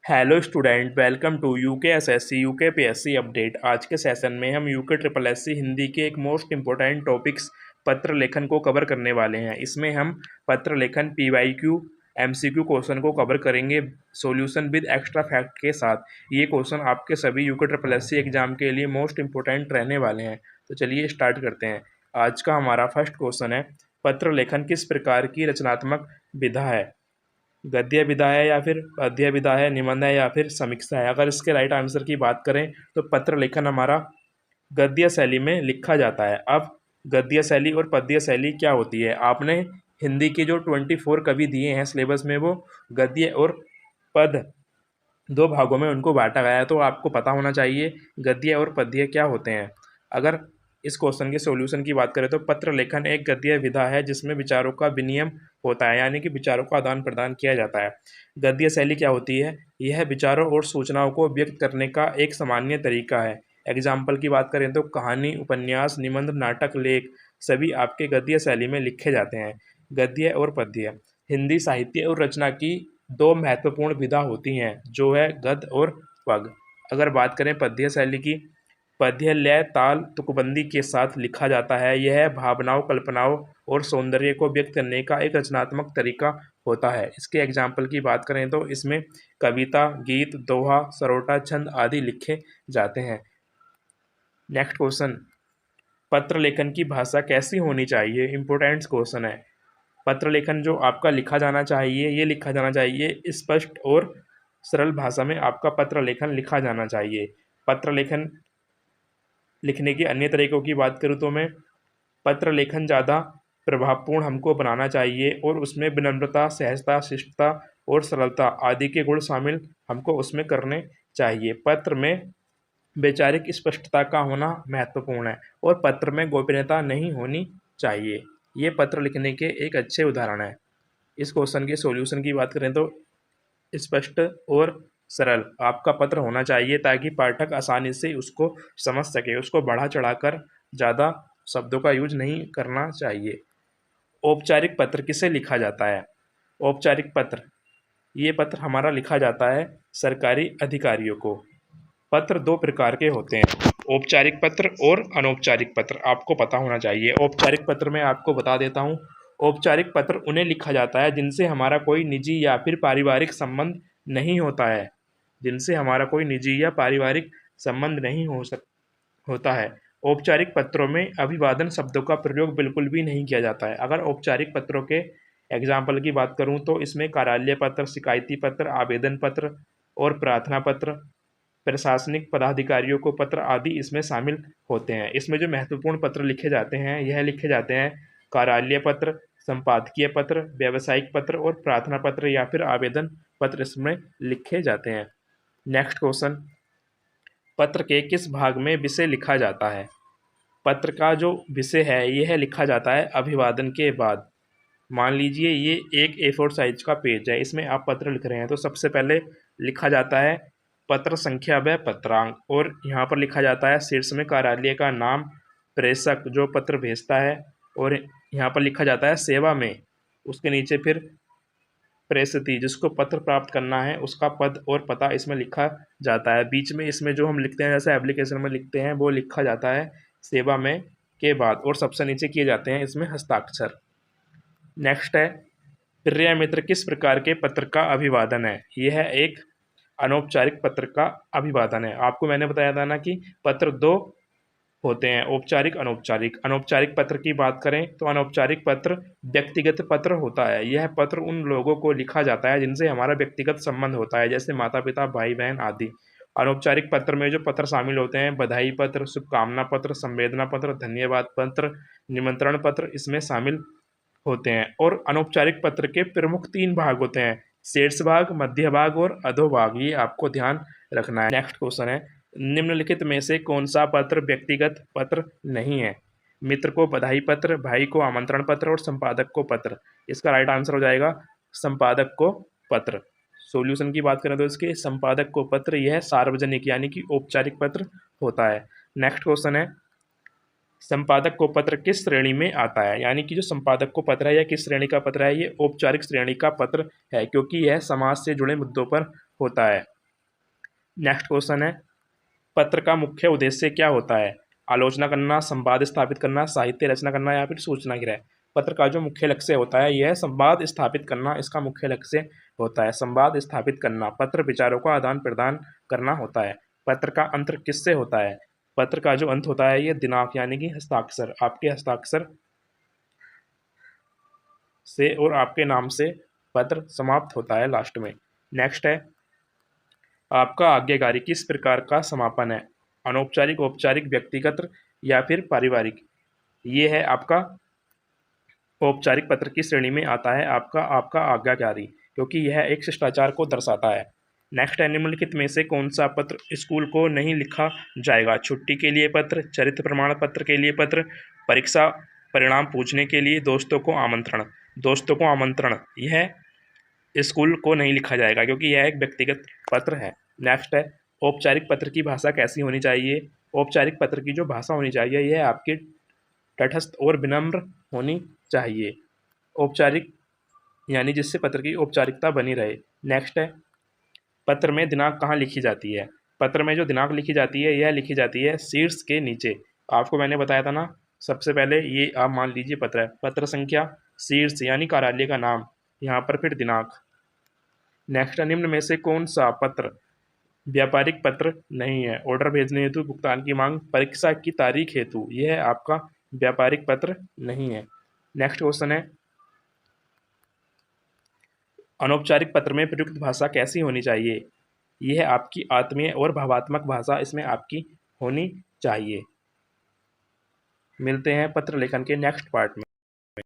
Hello student, welcome to UK SSC UK PSC update. आज के session में हम यूके ट्रिपल एससी हिंदी के एक मोस्ट इंपॉर्टेंट टॉपिक्स पत्र लेखन को कवर करने वाले हैं। इसमें हम पत्र लेखन पीवाईक्यू एमसीक्यू क्वेश्चन को कवर करेंगे सॉल्यूशन विद एक्स्ट्रा फैक्ट के साथ। ये क्वेश्चन आपके सभी यूके ट्रिपल एससी एग्जाम के लिए मोस्ट इंपॉर्टेंट रहने वाले हैं। तो चलिए स्टार्ट करते हैं। आज का हमारा फर्स्ट क्वेश्चन है, पत्र लेखन किस प्रकार की रचनात्मक विधा है? गद्य विधा है या फिर पद्य विधा है, निबंध है या फिर समीक्षा है? अगर इसके राइट आंसर की बात करें तो पत्र लेखन हमारा गद्य शैली में लिखा जाता है। अब गद्य शैली और पद्य शैली क्या होती है? आपने हिंदी के जो 24 कवि दिए हैं सिलेबस में, वो गद्य और पद दो भागों में उनको बांटा गया है, तो आपको पता होना चाहिए गद्य और पद्य क्या होते हैं। अगर इस क्वेश्चन के सॉल्यूशन की बात करें तो पत्र लेखन एक गद्य विधा है जिसमें विचारों का विनिमय होता है, यानी कि विचारों का आदान प्रदान किया जाता है। गद्य शैली क्या होती है? यह विचारों और सूचनाओं को व्यक्त करने का एक सामान्य तरीका है। एग्जाम्पल की बात करें तो कहानी, उपन्यास, निबंध, नाटक, लेख सभी आपके गद्य शैली में लिखे जाते हैं। गद्य और पद्य हिंदी साहित्य और रचना की दो महत्वपूर्ण विधा होती हैं, जो है गद्य और पद्य। अगर बात करें पद्य शैली की, पद्य लय, ताल, तुकबंदी के साथ लिखा जाता है। यह भावनाओं, कल्पनाओं और सौंदर्य को व्यक्त करने का एक रचनात्मक तरीका होता है। इसके एग्जाम्पल की बात करें तो इसमें कविता, गीत, दोहा, सरोटा, छंद आदि लिखे जाते हैं। नेक्स्ट क्वेश्चन, पत्र लेखन की भाषा कैसी होनी चाहिए? इंपॉर्टेंट क्वेश्चन है। पत्र लेखन जो आपका लिखा जाना चाहिए, ये लिखा जाना चाहिए स्पष्ट और सरल भाषा में आपका पत्र लेखन लिखा जाना चाहिए। पत्र लेखन लिखने के अन्य तरीकों की बात करूँ तो मैं पत्र लेखन ज़्यादा प्रभावपूर्ण हमको बनाना चाहिए और उसमें विनम्रता, सहजता, शिष्टता और सरलता आदि के गुण शामिल हमको उसमें करने चाहिए। पत्र में वैचारिक स्पष्टता का होना महत्वपूर्ण है और पत्र में गोपनीयता नहीं होनी चाहिए। ये पत्र लिखने के एक अच्छे उदाहरण है। इस क्वेश्चन के सॉल्यूशन की बात करें तो स्पष्ट और सरल आपका पत्र होना चाहिए ताकि पाठक आसानी से उसको समझ सके। उसको बढ़ा चढ़ाकर ज़्यादा शब्दों का यूज नहीं करना चाहिए। औपचारिक पत्र किसे लिखा जाता है? औपचारिक पत्र, ये पत्र हमारा लिखा जाता है सरकारी अधिकारियों को। पत्र दो प्रकार के होते हैं, औपचारिक पत्र और अनौपचारिक पत्र। आपको पता होना चाहिए। औपचारिक पत्र में आपको बता देता हूँ, औपचारिक पत्र उन्हें लिखा जाता है जिनसे हमारा कोई निजी या फिर पारिवारिक संबंध नहीं होता है। जिनसे हमारा कोई निजी या पारिवारिक संबंध नहीं होता है। औपचारिक पत्रों में अभिवादन शब्दों का प्रयोग बिल्कुल भी नहीं किया जाता है। अगर औपचारिक पत्रों के एग्जाम्पल की बात करूं तो इसमें कार्यालय पत्र, शिकायती पत्र, आवेदन पत्र और प्रार्थना पत्र, प्रशासनिक पदाधिकारियों को पत्र आदि इसमें शामिल होते हैं। इसमें जो महत्वपूर्ण पत्र लिखे जाते हैं, यह लिखे जाते हैं कार्यालय पत्र, संपादकीय पत्र, व्यावसायिक पत्र और प्रार्थना पत्र या फिर आवेदन पत्र इसमें लिखे जाते हैं। नेक्स्ट क्वेश्चन, पत्र के किस भाग में विषय लिखा जाता है? पत्र का जो विषय है यह लिखा जाता है अभिवादन के बाद। मान लीजिए ये एक A4 साइज का पेज है, इसमें आप पत्र लिख रहे हैं तो सबसे पहले लिखा जाता है पत्र संख्या व पत्रांक, और यहाँ पर लिखा जाता है शीर्ष में कार्यालय का नाम, प्रेषक जो पत्र भेजता है, और यहाँ पर लिखा जाता है सेवा में, उसके नीचे फिर प्रेषित जिसको पत्र प्राप्त करना है उसका पद और पता इसमें लिखा जाता है। बीच में इसमें जो हम लिखते हैं जैसे एप्लीकेशन में लिखते हैं वो लिखा जाता है सेवा में के बाद, और सबसे नीचे किए जाते हैं इसमें हस्ताक्षर। नेक्स्ट है, प्रिय मित्र किस प्रकार के पत्र का अभिवादन है? यह एक अनौपचारिक पत्र का अभिवादन है। आपको मैंने बताया था ना कि पत्र दो होते हैं, औपचारिक, अनौपचारिक। अनौपचारिक पत्र की बात करें तो अनौपचारिक पत्र व्यक्तिगत पत्र होता है। यह पत्र उन लोगों को लिखा जाता है जिनसे हमारा व्यक्तिगत संबंध होता है, जैसे माता पिता, भाई बहन आदि। अनौपचारिक पत्र में जो पत्र शामिल होते हैं, बधाई पत्र, शुभकामना पत्र, संवेदना पत्र, धन्यवाद पत्र, निमंत्रण पत्र इसमें शामिल होते हैं। और अनौपचारिक पत्र के प्रमुख 3 भाग होते हैं, शीर्ष भाग, मध्य भाग और अधोभाग। ये आपको ध्यान रखना है। नेक्स्ट क्वेश्चन है, निम्नलिखित में से कौन सा पत्र व्यक्तिगत पत्र नहीं है? मित्र को बधाई पत्र, भाई को आमंत्रण पत्र और संपादक को पत्र। इसका राइट आंसर हो जाएगा संपादक को पत्र। सॉल्यूशन की बात करें तो इसके संपादक को पत्र यह सार्वजनिक यानी कि औपचारिक पत्र होता है। नेक्स्ट क्वेश्चन है, संपादक को पत्र किस श्रेणी में आता है? यानी कि जो संपादक को पत्र है यह किस श्रेणी का पत्र है? ये औपचारिक श्रेणी का पत्र है, क्योंकि यह समाज से जुड़े मुद्दों पर होता है। नेक्स्ट क्वेश्चन है, पत्र का मुख्य उद्देश्य क्या होता है? आलोचना करना, संवाद स्थापित करना, साहित्य रचना करना या फिर सूचना ग्रह। पत्र का जो मुख्य लक्ष्य होता है यह संवाद स्थापित करना इसका मुख्य लक्ष्य होता है। संवाद स्थापित करना, पत्र विचारों का आदान प्रदान करना होता है। पत्र का अंत किससे होता है? पत्र का जो अंत होता है यह दिनांक यानी कि हस्ताक्षर, आपके हस्ताक्षर से और आपके नाम से पत्र समाप्त होता है लास्ट में। नेक्स्ट है, आपका आज्ञाकारी किस प्रकार का समापन है? अनौपचारिक, औपचारिक, व्यक्तिगत या फिर पारिवारिक। ये है आपका औपचारिक पत्र की श्रेणी में आता है आपका आपका आज्ञाकारी, क्योंकि यह एक शिष्टाचार को दर्शाता है। नेक्स्ट है, निम्नलिखित में से कौन सा पत्र स्कूल को नहीं लिखा जाएगा? छुट्टी के लिए पत्र, चरित्र प्रमाण पत्र के लिए पत्र, परीक्षा परिणाम पूछने के लिए, दोस्तों को आमंत्रण। दोस्तों को आमंत्रण यह स्कूल को नहीं लिखा जाएगा क्योंकि यह एक व्यक्तिगत पत्र है। नेक्स्ट है, औपचारिक पत्र की भाषा कैसी होनी चाहिए? औपचारिक पत्र की जो भाषा होनी चाहिए यह आपकी तटस्थ और विनम्र होनी चाहिए। औपचारिक यानी जिससे पत्र की औपचारिकता बनी रहे। नेक्स्ट है, पत्र में दिनांक कहाँ लिखी जाती है? पत्र में जो दिनांक लिखी जाती है यह लिखी जाती है शीर्ष के नीचे। आपको मैंने बताया था ना, सबसे पहले ये आप मान लीजिए पत्र है, पत्र संख्या, शीर्ष यानी कार्यालय का नाम, यहाँ पर फिर दिनांक। नेक्स्ट, निम्न में से कौन सा पत्र व्यापारिक पत्र नहीं है? ऑर्डर भेजने हेतु, भुगतान की मांग, परीक्षा की तारीख हेतु, यह आपका व्यापारिक पत्र नहीं है। नेक्स्ट क्वेश्चन है, अनौपचारिक पत्र में प्रयुक्त भाषा कैसी होनी चाहिए? यह आपकी आत्मीय और भावात्मक भाषा इसमें आपकी होनी चाहिए। मिलते हैं पत्र लेखन के नेक्स्ट पार्ट में।